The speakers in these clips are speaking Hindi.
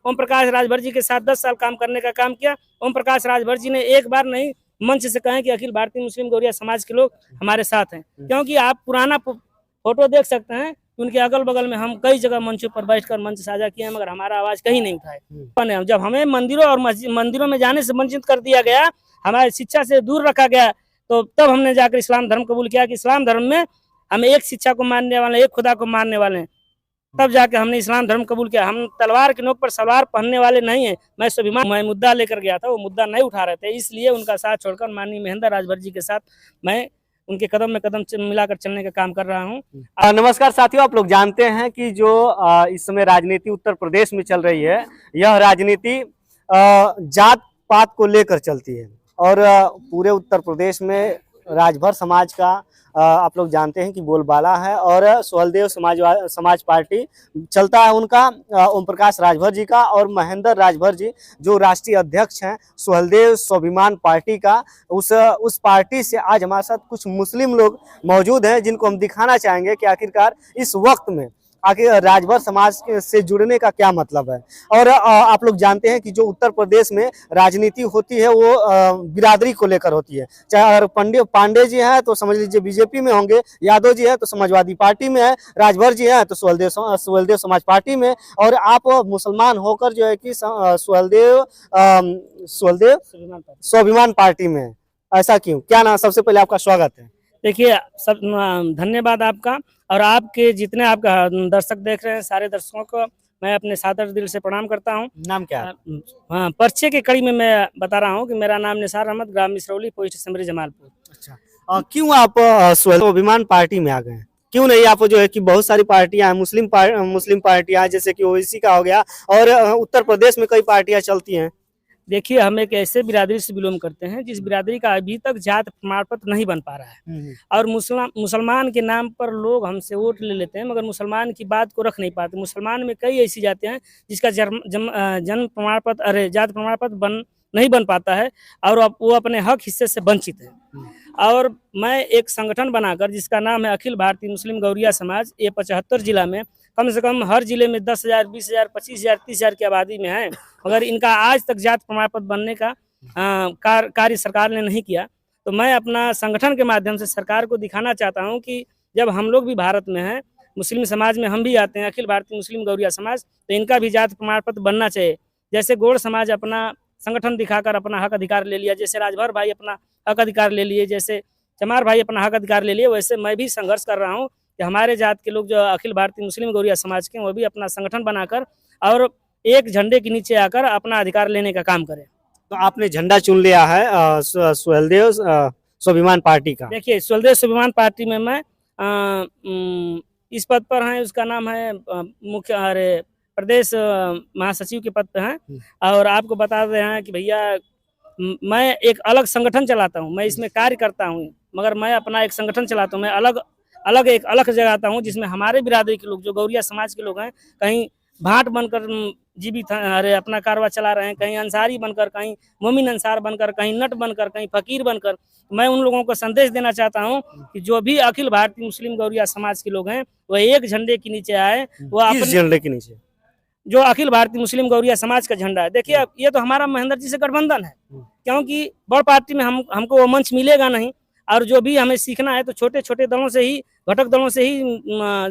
ओम प्रकाश राजभर जी के साथ 10 साल काम करने का काम किया। ओम प्रकाश राजभर जी ने एक बार नहीं मंच से कहें कि अखिल भारतीय मुस्लिम गौरिया समाज के लोग हमारे साथ हैं, क्योंकि आप पुराना फोटो देख सकते हैं। उनके अगल बगल में हम कई जगह मंचों पर बैठकर मंच साझा किए हैं, मगर हमारा आवाज कहीं नहीं उठाए। जब हमें मंदिरों और मंदिरों में जाने से वंचित कर दिया गया, हमारी शिक्षा से दूर रखा गया, तो तब हमने जाकर इस्लाम धर्म कबूल किया कि इस्लाम धर्म में हम एक शिक्षा को मानने वाले, एक खुदा को मानने वाले हैं। तब जाके हमने इस्लाम धर्म कबूल किया। हम तलवार के नोक पर सलवार पहनने वाले नहीं है। मैं स्वाभिमान मैं मुद्दा लेकर गया था, वो मुद्दा नहीं उठा रहे थे, इसलिए उनका साथ छोड़कर माननीय महेंद्र राजभर जी के साथ मैं उनके कदम में कदम मिलाकर चलने का काम कर रहा हूँ। नमस्कार साथियों, आप लोग जानते हैं कि जो इस समय राजनीति उत्तर प्रदेश में चल रही है, यह राजनीति जात पात को लेकर चलती है और पूरे उत्तर प्रदेश में राजभर समाज का आप लोग जानते हैं कि बोलबाला है और सुहेलदेव समाज पार्टी चलता है उनका, ओम प्रकाश राजभर जी का, और महेंद्र राजभर जी जो राष्ट्रीय अध्यक्ष हैं सुहेलदेव स्वाभिमान पार्टी का। उस पार्टी से आज हमारे साथ कुछ मुस्लिम लोग मौजूद हैं जिनको हम दिखाना चाहेंगे कि आखिरकार इस वक्त में आखिर राजभर समाज से जुड़ने का क्या मतलब है। और आप लोग जानते हैं कि जो उत्तर प्रदेश में राजनीति होती है वो बिरादरी को लेकर होती है। चाहे अगर पांडे जी हैं तो समझ लीजिए बीजेपी में होंगे, यादव जी हैं तो समाजवादी पार्टी में है, राजभर जी हैं तो सुहेलदेव समाज पार्टी में, और आप मुसलमान होकर जो है कि सुहेलदेव स्वाभिमान पार्टी में। ऐसा क्यों, क्या नाम? सबसे पहले आपका स्वागत है। देखिए, सब धन्यवाद आपका, और आपके जितने आपका दर्शक देख रहे हैं सारे दर्शकों को मैं अपने सादर दिल से प्रणाम करता हूं। नाम क्या है? हाँ, परिचय की कड़ी में मैं बता रहा हूं कि मेरा नाम निसार अहमद, ग्राम मिसरौली, पोस्ट असम्बली जमालपुर। अच्छा, क्यों आप स्वाभिमान पार्टी में आ गए? क्यों नहीं आप जो है कि बहुत सारी पार्टियां हैं, मुस्लिम पार्टियां जैसे कि ओवैसी का हो गया, और उत्तर प्रदेश में कई पार्टियां चलती हैं। देखिए, हम एक ऐसे बिरादरी से बिलोंग करते हैं जिस बिरादरी का अभी तक जात प्रमाण पत्र नहीं बन पा रहा है, और मुसलमान के नाम पर लोग हमसे वोट ले लेते हैं, मगर मुसलमान की बात को रख नहीं पाते। मुसलमान में कई ऐसी जातें हैं जिसका जन्म प्रमाण पत्र, अरे जात प्रमाण पत्र नहीं बन पाता है, और वो अपने हक हिस्से से वंचित है। और मैं एक संगठन बनाकर जिसका नाम है अखिल भारतीय मुस्लिम गौरिया समाज, ये 75 जिला में कम से कम हर जिले में 10,000, 20,000, 25,000, 30,000 की आबादी में है, मगर इनका आज तक जात प्रमाण पत्र बनने का कार्य सरकार ने नहीं किया। तो मैं अपना संगठन के माध्यम से सरकार को दिखाना चाहता हूं कि जब हम लोग भी भारत में हैं, मुस्लिम समाज में हम भी आते हैं, अखिल भारतीय मुस्लिम गौरिया समाज, तो इनका भी जात प्रमाण पत्र बनना चाहिए। जैसे गौड़ समाज अपना संगठन दिखाकर अपना हक अधिकार ले लिया, जैसे राजभर भाई अपना हक अधिकार ले लिए, जैसे चमार भाई अपना हक अधिकार ले लिए, वैसे मैं भी संघर्ष कर रहा हूँ कि हमारे जात के लोग जो अखिल भारतीय मुस्लिम गौरिया समाज के, वो भी अपना संगठन बनाकर और एक झंडे के नीचे आकर अपना अधिकार लेने का काम करें। तो आपने झंडा चुन लिया है सुहेलदेव स्वाभिमान पार्टी का। देखिए, सुहेलदेव स्वाभिमान पार्टी में मैं इस पद पर हैं, उसका नाम है मुख्य प्रदेश महासचिव के पद पे हैं। और आपको बता रहे हैं कि भैया, मैं एक अलग संगठन चलाता हूं, मैं इसमें कार्य करता हूं, मगर मैं अपना एक संगठन चलाता हूं। मैं एक अलग जगह हूं जिसमें हमारे बिरादरी के लोग जो गौरिया समाज के लोग हैं, कहीं भाट बनकर जीवित अपना कारोबार चला रहे हैं, कहीं अंसारी बनकर, कहीं मोमिन अंसार बनकर, कहीं नट बनकर, कहीं फकीर बनकर। मैं उन लोगों को संदेश देना चाहता हूं कि जो भी अखिल भारतीय मुस्लिम गौरिया समाज के लोग हैं, वह एक झंडे के नीचे आए। वो किस झंडे के नीचे? जो अखिल भारतीय मुस्लिम गौरिया समाज का झंडा है। देखिए, ये तो हमारा महेंद्र जी से गठबंधन है, क्योंकि बड़ पार्टी में हमको वो मंच मिलेगा नहीं, और जो भी हमें सीखना है तो छोटे छोटे दलों से ही, घटक दलों से ही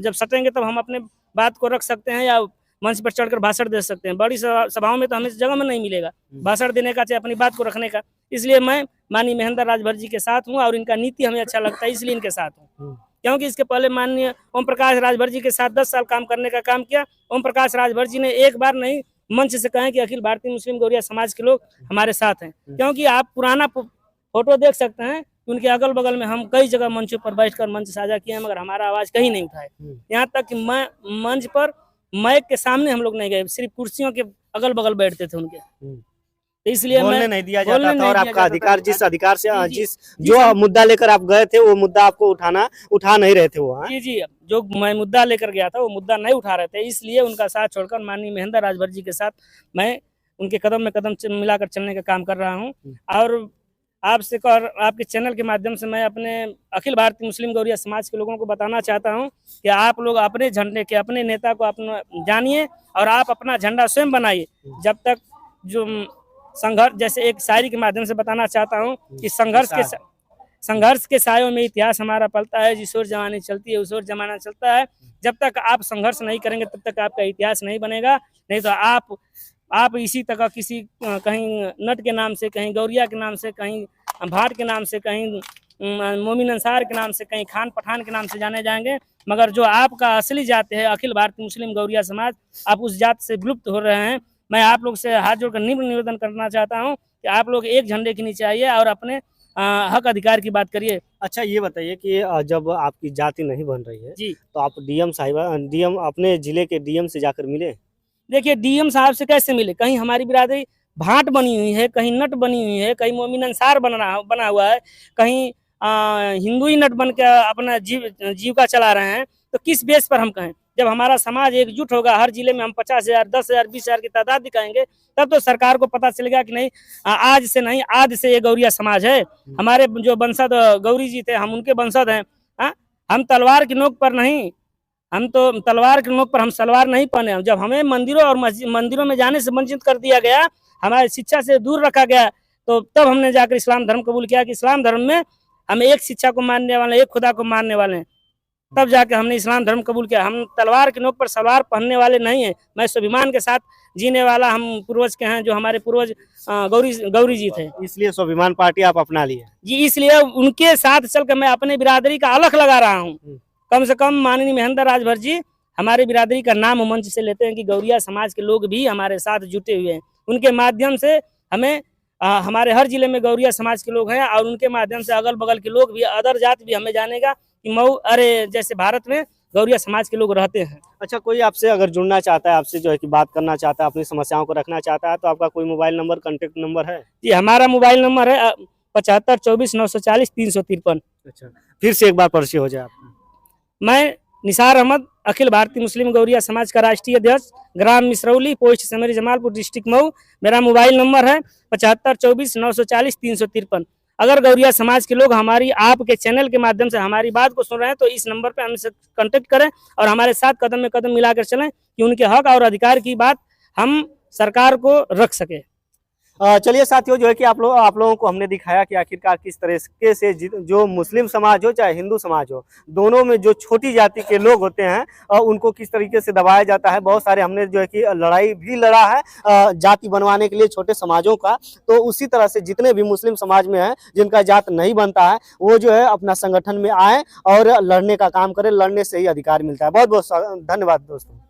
जब सटेंगे तब हम अपने बात को रख सकते हैं या मंच पर चढ़कर भाषण दे सकते हैं। बड़ी सभाओं में तो हमें जगह में नहीं मिलेगा भाषण देने का, चाहे अपनी बात को रखने का। इसलिए मैं माननीय महेंद्र राजभर जी के साथ हूँ, और इनका नीति हमें अच्छा लगता है, इसलिए इनके साथ हूँ। क्योंकि इसके पहले माननीय ओम प्रकाश राजभर जी के साथ 10 साल काम करने का काम किया। ओम प्रकाश राजभर जी ने एक बार नहीं मंच से कहें कि अखिल भारतीय मुस्लिम गौरिया समाज के लोग हमारे साथ हैं, क्योंकि आप पुराना फोटो देख सकते हैं। उनके अगल बगल में हम कई जगह मंचों पर बैठकर मंच साझा किए हैं, मगर हमारा आवाज कहीं नहीं उठाए। यहाँ तक कि मंच पर माइक के सामने हम लोग नहीं गए, सिर्फ कुर्सियों के अगल बगल बैठते थे उनके, तो इसलिए बोलने नहीं दिया जाता था, और आपका अधिकार जिस अधिकार से जो मुद्दा लेकर आप गए थे वो मुद्दा आपको उठा नहीं रहे थे वो। जी, जो मैं मुद्दा लेकर गया था वो मुद्दा नहीं उठा रहे थे, इसलिए उनका साथ छोड़कर माननीय महेंद्र राजभर जी के साथ मैं उनके कदम में कदम मिलाकर चलने का काम कर रहा हूँ। और आपसे आपके चैनल के माध्यम से मैं अपने अखिल भारतीय मुस्लिम गौरिया समाज के लोगों को बताना चाहता हूं कि आप लोग अपने झंडे के, अपने नेता को अपना जानिए और आप अपना झंडा स्वयं बनाइए। जब तक जो संघर्ष, जैसे एक शायरी के माध्यम से बताना चाहता हूं कि संघर्ष के सायों में इतिहास हमारा पलता है, जिस ओर जवानी चलती है उस ओर जमाना चलता है। जब तक आप संघर्ष नहीं करेंगे तब तक आपका इतिहास नहीं बनेगा। नहीं तो आप इसी तरह किसी कहीं नट के नाम से, कहीं गौरिया के नाम से, कहीं भाट के नाम से, कहीं मोमिन अंसार के नाम से, कहीं खान पठान के नाम से जाने जाएंगे। मगर जो आपका असली जात है अखिल भारतीय मुस्लिम गौरिया समाज, आप उस जात से विलुप्त हो रहे हैं। मैं आप लोग से हाथ जोड़कर निवेदन करना चाहता हूँ कि आप लोग एक झंडे के नीचे आइए और अपने हक अधिकार की बात करिए। अच्छा, ये बताइए कि जब आपकी जाति नहीं बन रही है जी, तो आप डीएम अपने जिले के डीएम से जाकर मिले? देखिए डीएम साहब से कैसे मिले? कहीं हमारी बिरादरी भाट बनी हुई है, कहीं नट बनी हुई है, कहीं मोमिन अंसार बना हुआ है, कहीं हिंदू ही नट बन के अपना जीविका चला रहे हैं। तो किस बेस पर हम कहें? जब हमारा समाज एकजुट होगा, हर जिले में हम 50,000, 10,000, 20,000 की तादाद दिखाएंगे, तब तो सरकार को पता चलेगा कि नहीं आज से नहीं, आदि से ये गौरिया समाज है। हमारे जो वंशज गौरी जी थे, हम उनके वंशज हैं। हम तलवार की नोक पर नहीं, हम तो तलवार की नोक पर हम सलवार नहीं पहने। जब हमें मंदिरों और मंदिरों में जाने से वंचित कर दिया गया, हमारी शिक्षा से दूर रखा गया, तो तब हमने जाकर इस्लाम धर्म कबूल किया कि इस्लाम धर्म में हम एक शिक्षा को मानने वाले, एक खुदा को मानने वाले हैं। तब जाके हमने इस्लाम धर्म कबूल किया। हम तलवार की नोक पर सलवार पहनने वाले नहीं है। मैं स्वाभिमान के साथ जीने वाला हम पूर्वज के हैं, जो हमारे पूर्वज गौरी जी थे। इसलिए स्वाभिमान पार्टी आप अपना लिए जी, इसलिए उनके साथ चलकर मैं अपने बिरादरी का अलख लगा रहा हूँ। कम से कम माननीय महेंद्र राजभर जी हमारे बिरादरी का नाम मंच से लेते हैं कि गौरिया समाज के लोग भी हमारे साथ जुटे हुए हैं। उनके माध्यम से हमें हमारे हर जिले में गौरिया समाज के लोग हैं और उनके माध्यम से अगल बगल के लोग भी, अदर जात भी हमें जानेगा कि मऊ जैसे भारत में गौरिया समाज के लोग रहते हैं। अच्छा, कोई आपसे अगर जुड़ना चाहता है, आपसे जो है कि बात करना चाहता है, अपनी समस्याओं को रखना चाहता है, तो आपका कोई मोबाइल नंबर, कांटेक्ट नंबर है? जी, हमारा मोबाइल नंबर है 75 24 940 353। अच्छा, फिर से एक बार परिचय हो जाए आपका। मैं निसार अहमद, अखिल भारतीय मुस्लिम गौरिया समाज का राष्ट्रीय अध्यक्ष, ग्राम मिसरौली, पोस्ट समेरी जमालपुर, डिस्ट्रिक्ट मऊ। मेरा मोबाइल नंबर है 75 24 940 353। अगर गौरिया समाज के लोग हमारी आपके चैनल के माध्यम से हमारी बात को सुन रहे हैं तो इस नंबर पर हमसे कांटेक्ट करें और हमारे साथ कदम में कदम मिलाकर चलें कि उनके हक और अधिकार की बात हम सरकार को रख सके। चलिए साथियों, जो है कि आप लोगों को हमने दिखाया कि आखिरकार किस तरीके से जो मुस्लिम समाज हो चाहे हिंदू समाज हो, दोनों में जो छोटी जाति के लोग होते हैं उनको किस तरीके से दबाया जाता है। बहुत सारे हमने जो है कि लड़ाई भी लड़ा है जाति बनवाने के लिए छोटे समाजों का। तो उसी तरह से जितने भी मुस्लिम समाज में हैं जिनका जात नहीं बनता है, वो जो है अपना संगठन में आए और लड़ने का काम करें। लड़ने से ही अधिकार मिलता है। बहुत बहुत धन्यवाद दोस्तों।